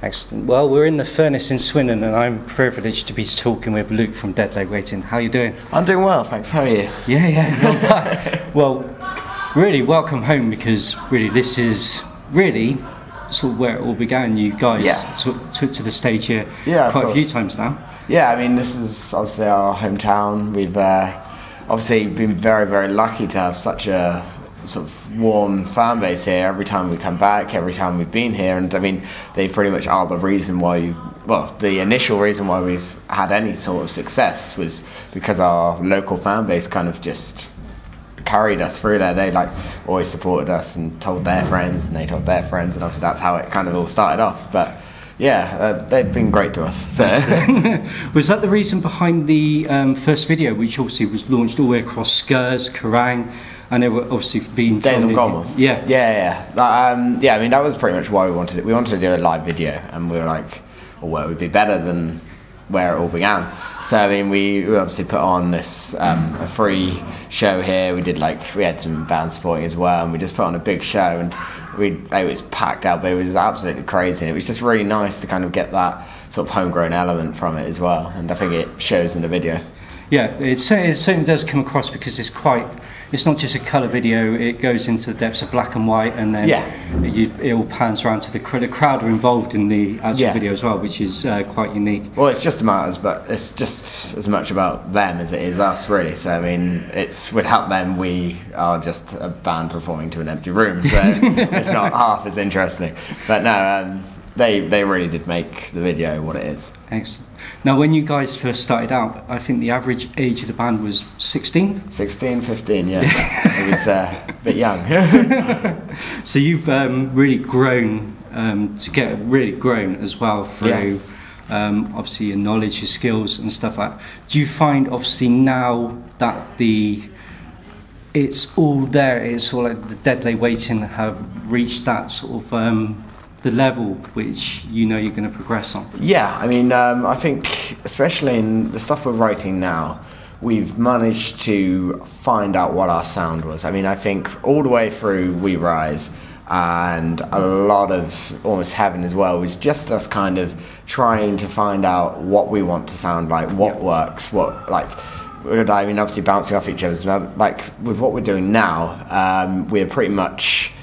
Excellent. Well, we're in the furnace in Swindon, and I'm privileged to be talking with Luke from Dead Leg Waiting. How are you doing? I'm doing well, thanks. How are you? Yeah, not bad. Well, really welcome home, because really this is really sort of where it all began. You guys sort of took to the stage here quite a few times now. Yeah, I mean, this is obviously our hometown. We've obviously been very, very lucky to have such a sort of warm fan base here. Every time we come back, every time we've been here, and I mean, they pretty much are the reason why the initial reason why we've had any sort of success was because our local fan base kind of just carried us through there. They like always supported us and told their friends, and they told their friends, and obviously that's how it kind of all started off. But yeah, they've been great to us. So. Was that the reason behind the first video, which obviously was launched all the way across Skurs, Kerrang, and they were obviously being Days of Gone? Yeah. I mean, that was pretty much why we wanted it. We wanted to do a live video, and we were like, well, it would be better than where it all began. So I mean, we obviously put on this a free show here. We had some band supporting as well, and we just put on a big show, and it was packed out, but it was absolutely crazy. And it was just really nice to kind of get that sort of homegrown element from it as well, and I think it shows in the video. Yeah, it certainly does come across, because it's not just a colour video. It goes into the depths of black and white, and then it all pans around to the crowd are involved in the actual video as well, which is quite unique. Well, it's just it's just as much about them as it is us, really. So I mean, it's without them, we are just a band performing to an empty room, so it's not half as interesting. But no, they really did make the video what it is. Excellent. Now, when you guys first started out, I think the average age of the band was 16? 16, 15, yeah. It was a bit young. So you've really grown, as well through obviously your knowledge, your skills and stuff like that. Do you find, obviously, now that it's all there, it's all like the Dead Leg Waiting have reached that sort of the level which you know you're going to progress on? Yeah, I mean, I think especially in the stuff we're writing now, we've managed to find out what our sound was. I mean, I think all the way through We Rise and a lot of Almost Heaven as well was just us kind of trying to find out what we want to sound like, what works, I mean, obviously bouncing off each other. Like with what we're doing now, we're pretty much,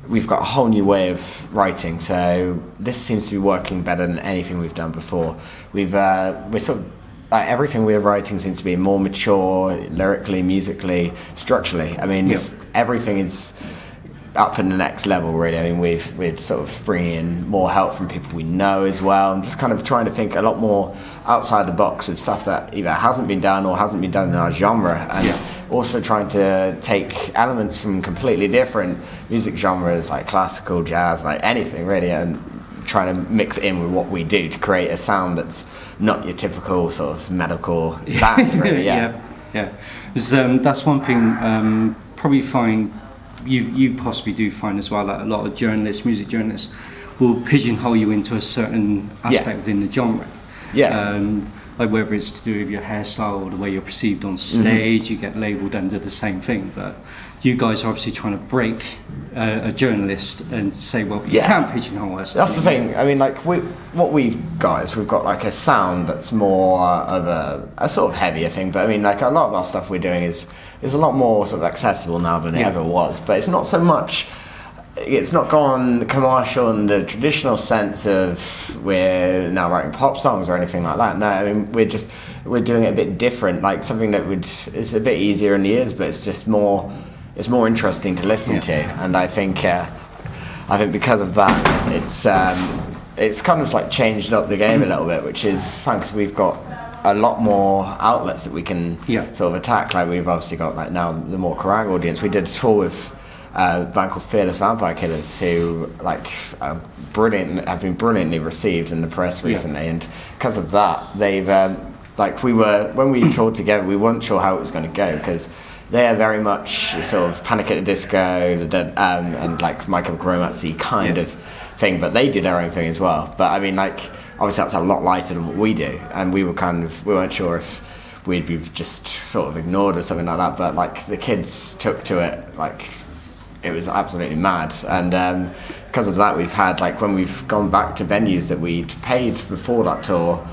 we've got a whole new way of writing, so this seems to be working better than anything we've done before. We're sort of like, everything we're writing seems to be more mature, lyrically, musically, structurally. I mean, everything is up in the next level, really. I mean, we're sort of bringing in more help from people we know as well, and just kind of trying to think a lot more outside the box of stuff that either hasn't been done or hasn't been done in our genre, and also trying to take elements from completely different music genres, like classical, jazz, like anything really, and trying to mix it in with what we do to create a sound that's not your typical sort of medical band, really. That's one thing probably find you possibly do find as well, that a lot of journalists, music journalists, will pigeonhole you into a certain aspect within the genre. Like whether it's to do with your hairstyle or the way you're perceived on stage, you get labelled under the same thing. But you guys are obviously trying to break a journalist and say, well, you can't pigeonhole us. That's the thing. I mean, like what we've got is we've got like a sound that's more of a sort of heavier thing. But I mean, like a lot of our stuff we're doing is a lot more sort of accessible now than it ever was. But it's not so much. It's not gone commercial in the traditional sense of we're now writing pop songs or anything like that. No, I mean we're doing it a bit different, like something that is a bit easier in the ears, but it's just more interesting to listen to. And I think because of that, it's kind of like changed up the game a little bit, which is fun because we've got a lot more outlets that we can sort of attack. Like we've obviously got like now the more Kerrang audience. We did a tour with a band called Fearless Vampire Killers, who have been brilliantly received in the press recently, and because of that, they've when we toured together, we weren't sure how it was going to go because they are very much sort of Panic at the Disco and like My Chemical Romance-y kind of thing, but they did their own thing as well. But I mean, like obviously that's a lot lighter than what we do, and we weren't sure if we'd be just sort of ignored or something like that. But like the kids took to it like it was absolutely mad, and because of that, we've had, like, when we've gone back to venues that we'd paid before that tour,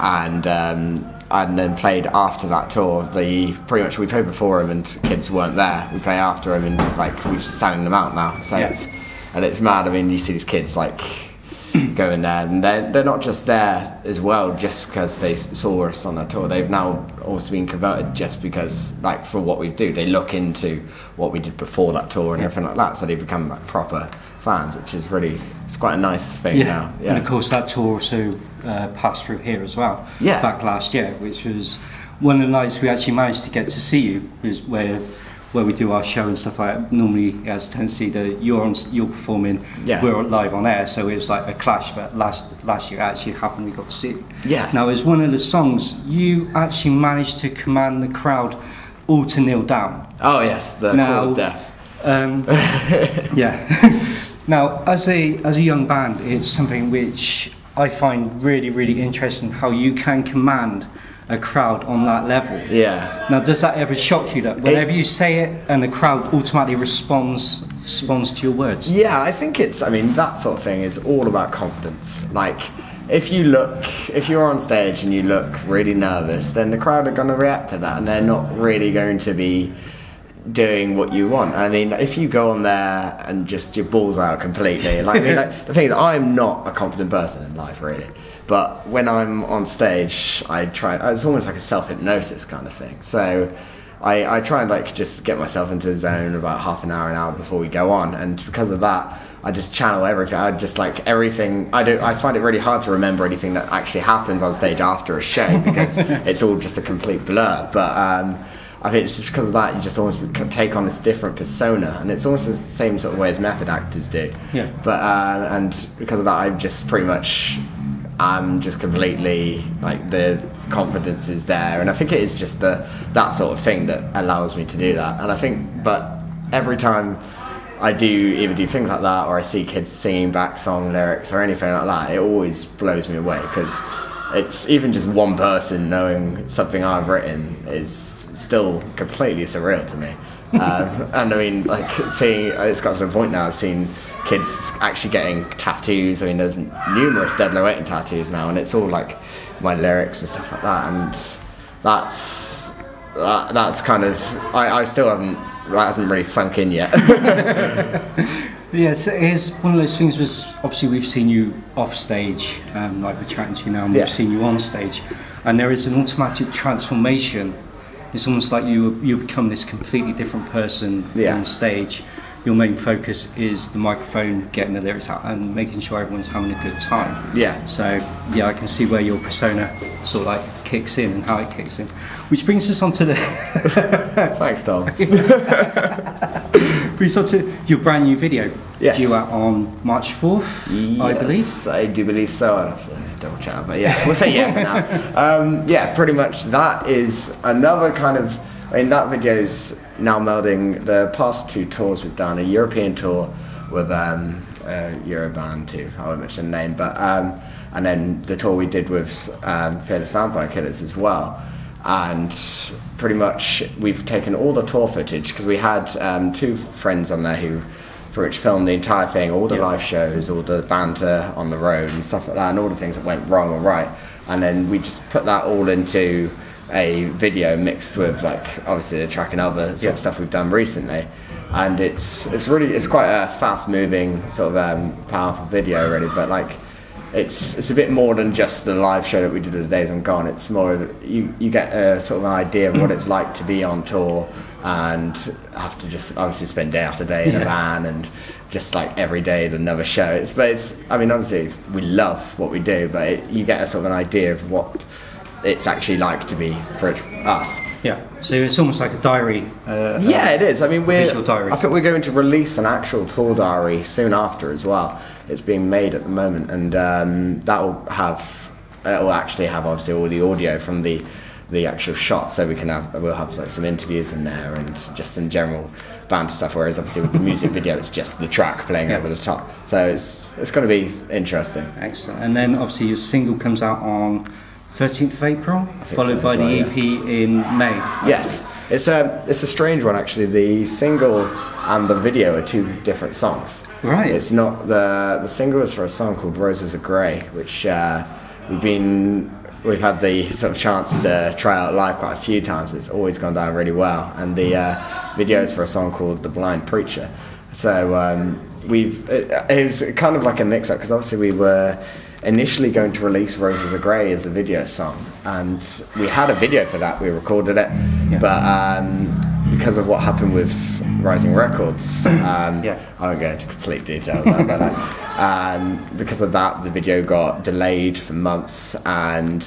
and then played after that tour. Pretty much we played before them and kids weren't there. We play after them and like we've selling them out now. So it's mad. I mean, you see these kids like going there, and they're not just there as well just because they saw us on that tour. They've now also been converted just because, like, for what we do, they look into what we did before that tour and everything like that. So they become like proper fans, which is it's quite a nice thing now. Yeah, and of course that tour also passed through here as well. Yeah, back last year, which was one of the nights we actually managed to get to see you, is where we do our show and stuff like that. Normally it has a tendency that you're performing, we're live on air, so it was like a clash, but last year it actually happened, we got to see it. Yeah. Now, as one of the songs, you actually managed to command the crowd all to kneel down. Oh yes, the Call of Death. Yeah. Now, as a young band, it's something which I find really, really interesting, how you can command a crowd on that level. Yeah. Now, does that ever shock you, that whenever you say it and the crowd automatically responds to your words? Yeah, I think that sort of thing is all about confidence. Like, if you're on stage and you look really nervous, then the crowd are going to react to that, and they're not really going to be doing what you want. I mean, if you go on there and just your balls out completely, like, the thing is, I'm not a confident person in life really, but when I'm on stage, it's almost like a self-hypnosis kind of thing. So I try and like just get myself into the zone about half an hour before we go on, and because of that, I just channel everything. I just like everything. I find it really hard to remember anything that actually happens on stage after a show because it's all just a complete blur. But I think it's just because of that, you just almost take on this different persona, and it's almost the same sort of way as method actors do. Yeah. But and because of that, I'm just completely, like, the confidence is there, and I think it is just that sort of thing that allows me to do that. And I think, but every time I either do things like that, or I see kids singing back song lyrics or anything like that, it always blows me away, because it's even just one person knowing something I've written is still completely surreal to me. And I mean, like, it's got to the point now I've seen kids actually getting tattoos. I mean, there's numerous Dead Low Waiting tattoos now, and it's all like my lyrics and stuff like that, and that's kind of, I still haven't, that hasn't really sunk in yet. Yeah, so here's one of those things, was obviously we've seen you off stage, like we're chatting to you now, and we've seen you on stage, and there is an automatic transformation. It's almost like you become this completely different person on stage. Your main focus is the microphone, getting the lyrics out and making sure everyone's having a good time. Yeah. So yeah, I can see where your persona sort of like kicks in and how it kicks in. Which brings us on to the Thanks, Tom. Brings us on to your brand new video. Yes. Due out on March 4th, I believe. Yes, I do believe so. I'll have to double check, but yeah, we'll say yeah for now. Yeah, pretty much that is another kind of, I mean, that video's now melding the past two tours we've done, a European tour with a Euro band too, I won't mention the name, but and then the tour we did with Fearless Vampire Killers as well. And pretty much we've taken all the tour footage, because we had two friends on there who pretty much filmed the entire thing, all the live shows, all the banter on the road and stuff like that, and all the things that went wrong or right. And then we just put that all into a video mixed with, like, obviously the track and other sort of stuff we've done recently, and it's quite a fast moving sort of powerful video really, but like it's a bit more than just the live show that we did at the Days On Gone. It's more of, you get a sort of an idea of what it's like to be on tour and have to just obviously spend day after day in a van and just like every day at another show. But I mean, obviously we love what we do, but you get a sort of an idea of what it's actually like to be for us. Yeah, so it's almost like a diary. Yeah, it is. I mean, visual diary. I think we're going to release an actual tour diary soon after as well. It's being made at the moment, and that will actually have obviously all the audio from the actual shots, so we'll have like some interviews in there and just some general band stuff. Whereas obviously with the music video, it's just the track playing over the top. So it's going to be interesting. Excellent. And then obviously your single comes out on 13th of April, followed by the EP in May. Yes, it's a strange one actually. The single and the video are two different songs. Right. It's not the single is for a song called Roses Are Grey, which we've had the sort of chance to try out live quite a few times. It's always gone down really well, and the video is for a song called The Blind Preacher. So it was kind of like a mix-up, because obviously we were initially going to release Roses Are Grey as a video song, and we had a video for that. We recorded it, but because of what happened with Rising Records, I won't go into complete detail about that, because of that the video got delayed for months, and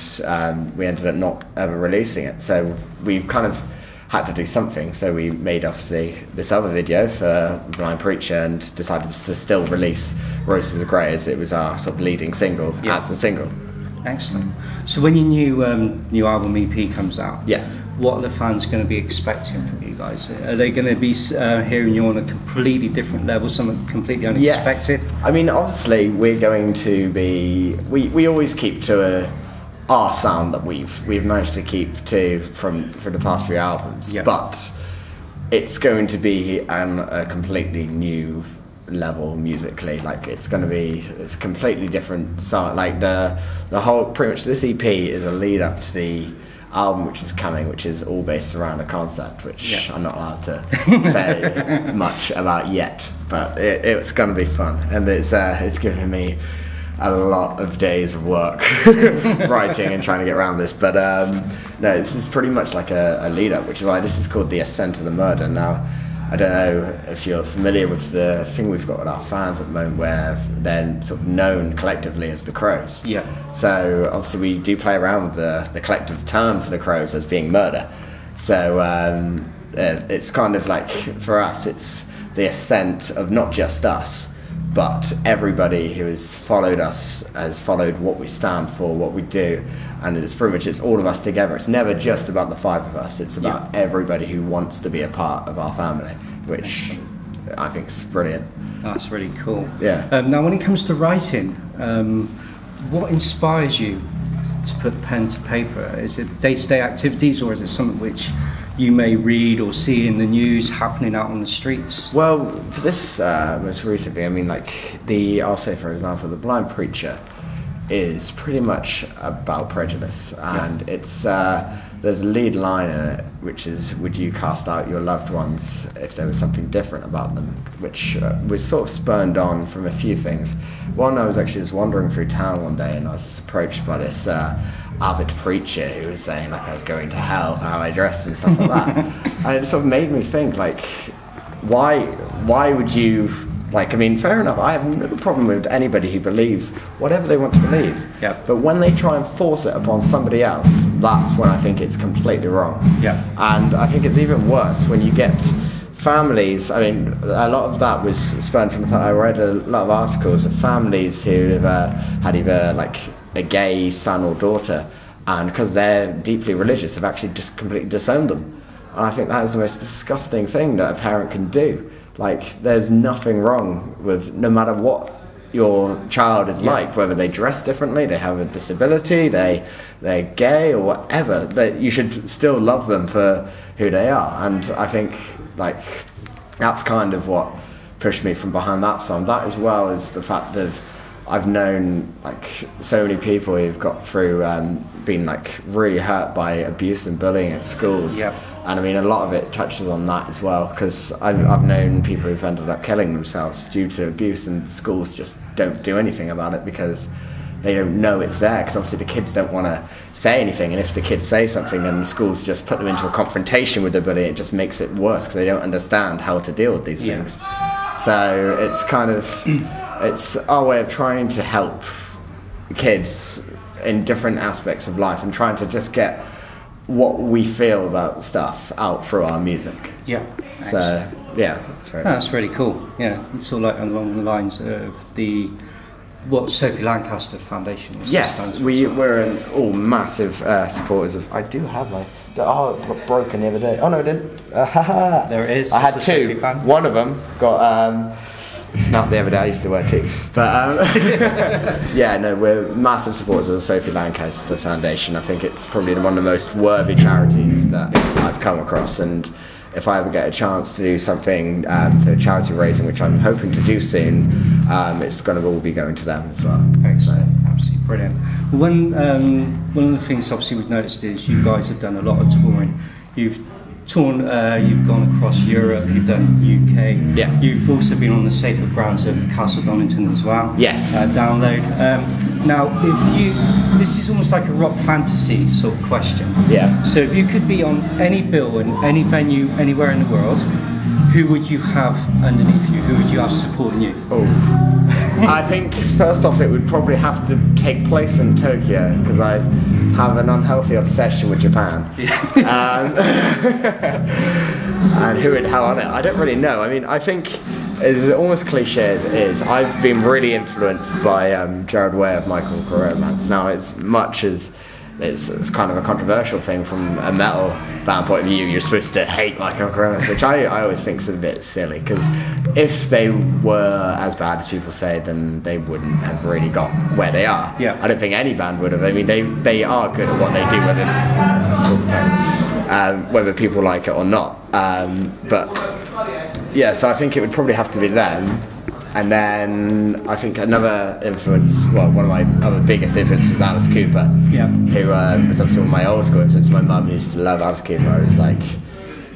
we ended up not ever releasing it. So we kind of had to do something, so we made obviously this other video for Blind Preacher, and decided to still release Roses Are Grey as it was our sort of leading single as the single. Excellent. So when your new album EP comes out, yes, what are the fans going to be expecting from you guys? Are they going to be hearing you on a completely different level, something completely unexpected? Yes. I mean, obviously we're going to be, we always keep to our sound that we've managed to keep to for the past few albums, but it's going to be on a completely new level musically. Like it's a completely different song. Like the whole, pretty much this EP is a lead up to the album which is coming, which is all based around a concept which I'm not allowed to say much about yet, but it's going to be fun, and it's given me a lot of days of work writing and trying to get around this, but no, this is pretty much like a lead up, which is why this is called The Ascent of the Murder. Now, I don't know if you're familiar with the thing we've got with our fans at the moment, where they're sort of known collectively as the Crows. Yeah. So obviously we do play around with the collective term for the Crows as being murder. So it's kind of like, for us, it's the ascent of not just us, but everybody who has followed us, has followed what we stand for, what we do, and it's pretty much, it's all of us together. It's never just about the five of us, it's about everybody who wants to be a part of our family, which I think is brilliant. That's really cool. Yeah. Now when it comes to writing, what inspires you to put pen to paper? Is it day-to-day activities, or is it something which you may read or see in the news happening out on the streets? Well, for this most recently, I mean, like I'll say for example, The Blind Preacher is pretty much about prejudice, and it's there's a lead line in it which is, would you cast out your loved ones if there was something different about them, which was sort of spurned on from a few things. One, I was actually just wandering through town one day, and I was just approached by this avid preacher who was saying like I was going to hell for how I dressed and stuff like that. And it sort of made me think, like, why would you, like, I mean, fair enough, I have no problem with anybody who believes whatever they want to believe. Yeah. But when they try and force it upon somebody else, that's when I think it's completely wrong. Yeah. And I think it's even worse when you get families. I mean, a lot of that was spurned from the fact I read a lot of articles of families who have had either like a gay son or daughter, and because they're deeply religious, have actually just completely disowned them. And I think that is the most disgusting thing that a parent can do. Like, there's nothing wrong with, no matter what your child is like, whether they dress differently, they have a disability, they're gay or whatever, that you should still love them for who they are. And I think, like, that's kind of what pushed me from behind that song. That, as well as the fact that I've known like so many people who've got through been like really hurt by abuse and bullying at schools. Yep. And I mean, a lot of it touches on that as well, because I've known people who've ended up killing themselves due to abuse, and schools just don't do anything about it because they don't know it's there, because obviously the kids don't want to say anything, and if the kids say something then the schools just put them into a confrontation with the bully. It just makes it worse because they don't understand how to deal with these things. So it's kind of, it's our way of trying to help kids in different aspects of life and trying to just get what we feel about stuff out through our music. Yeah. So yeah, that's really cool. Yeah, it's all like along the lines of what Sophie Lancaster Foundation is. Yes, we're all massive supporters of. I do have my. Oh, it got broken the other day. Oh no, it didn't. There it is. I had two. One of them got snapped the other day. I used to wear two. But yeah, no, we're massive supporters of the Sophie Lancaster Foundation. I think it's probably one of the most worthy charities that I've come across, and if I ever get a chance to do something for charity raising, which I'm hoping to do soon, it's going to all be going to them as well. Excellent, absolutely brilliant. One of the things obviously we've noticed is you guys have done a lot of touring. You've gone across Europe, you've done UK. Yes. You've also been on the sacred grounds of Castle Donington as well. Yes. Download. Now, this is almost like a rock fantasy sort of question. Yeah. So if you could be on any bill in any venue, anywhere in the world, who would you have underneath you? Who would you have supporting you? Oh. I think first off it would probably have to take place in Tokyo, because I have an unhealthy obsession with Japan. And who would have on it? I don't really know. I mean, I think, as almost cliche as it is, I've been really influenced by Gerard Way of My Chemical Romance. Now, as much as it's kind of a controversial thing from a metal band point of view, you're supposed to hate My Chemical Romance, which I always think is a bit silly, because if they were as bad as people say, then they wouldn't have really got where they are. Yeah. I don't think any band would have. I mean, they are good at what they do, whether people like it or not. But yeah, so I think it would probably have to be them. And then I think another influence, well, one of my other biggest influences was Alice Cooper, who was obviously one of my old school influences. My mum used to love Alice Cooper.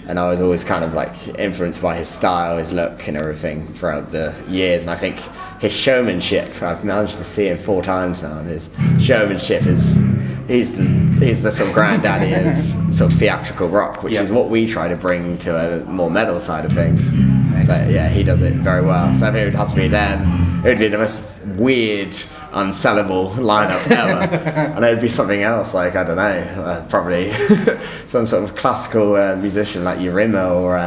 And I was always kind of like influenced by his style, his look and everything throughout the years. And I think his showmanship, I've managed to see him 4 times now, and his showmanship is, he's the sort of granddaddy of sort of theatrical rock, which is what we try to bring to a more metal side of things. But yeah, he does it very well. So I think it would have to be them. It would be the most weird, unsellable lineup ever. And it would be something else, like, I don't know, probably some sort of classical musician like Yurima, or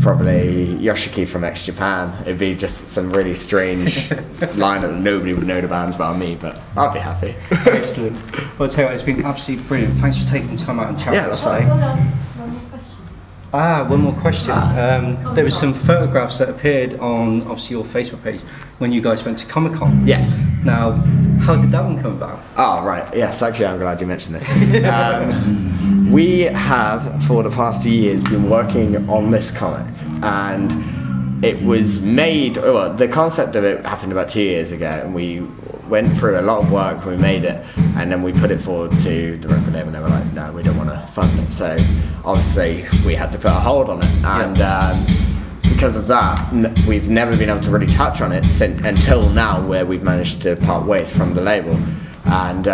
probably Yoshiki from Japan. It'd be just some really strange lineup that nobody would know the bands about me, but I'd be happy. Excellent. Well, I'll tell you what, it's been absolutely brilliant. Thanks for taking time out and chat with us today. One more question. There were some photographs that appeared on, obviously, your Facebook page when you guys went to Comic-Con. Yes. Now, how did that one come about? Oh, right. Yes, actually, I'm glad you mentioned it. We have, for the past 2 years, been working on this comic, and it was made, well, the concept of it happened about 2 years ago, and we went through a lot of work, we made it, and then we put it forward to the record label, and they were like, no, we don't want to fund it. So obviously we had to put a hold on it, and because of that, we've never been able to really touch on it until now, where we've managed to part ways from the label. And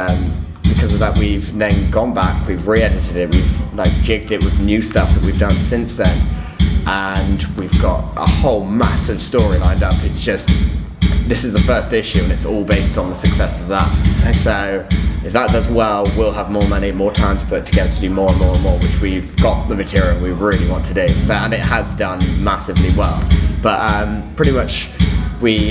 because of that, we've then gone back, we've re-edited it, we've like jigged it with new stuff that we've done since then, and we've got a whole massive story lined up. It's just, this is the first issue, and it's all based on the success of that. So if that does well, we'll have more money, more time to put together to do more and more and more, which we've got the material we really want to do. So, and it has done massively well. But pretty much,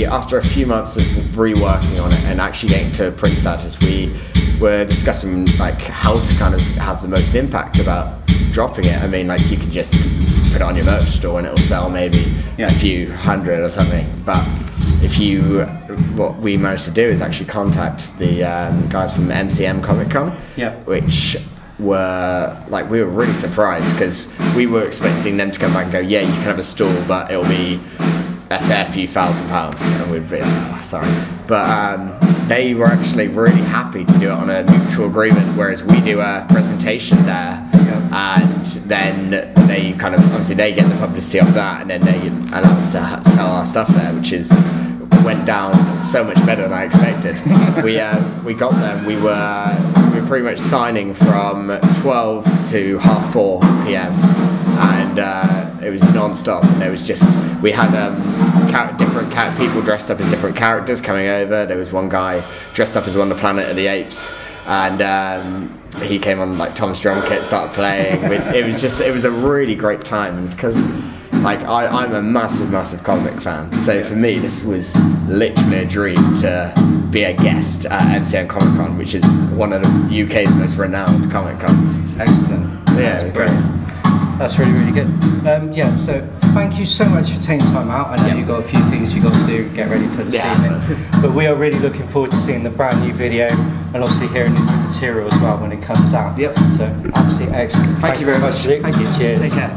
after a few months of reworking on it and actually getting to print status, we were discussing like how to kind of have the most impact about dropping it. I mean, like, you can just put it on your merch store and it'll sell maybe a few hundred or something. But what we managed to do is actually contact the guys from MCM Comic Con, which were like, we were really surprised, because we were expecting them to come back and go, yeah, you can have a stall, but it'll be a fair few £1,000, and we'd be like, oh, sorry. But they were actually really happy to do it on a mutual agreement, whereas we do a presentation there, and then they kind of, obviously they get the publicity off that, and then they allow us to sell our stuff there, which went down so much better than I expected. We got them. We were pretty much signing from 12 to 4:30 p.m. and it was non-stop. And there was just, we had different people dressed up as different characters coming over. There was one guy dressed up as one of the Planet of the Apes, and he came on like Tom's drum kit, started playing. It was a really great time, and because like I'm a massive comic fan, so for me this was literally a dream to be a guest at MCM Comic Con, which is one of the UK's most renowned comic cons. Excellent. Yeah, it was great. That's really good. So thank you so much for taking time out. I know you've got a few things you've got to do, get ready for this evening. But we are really looking forward to seeing the brand new video, and obviously hearing the new material as well when it comes out. So absolutely excellent. Thank you very much. Luke. Thank you. Cheers. Take care.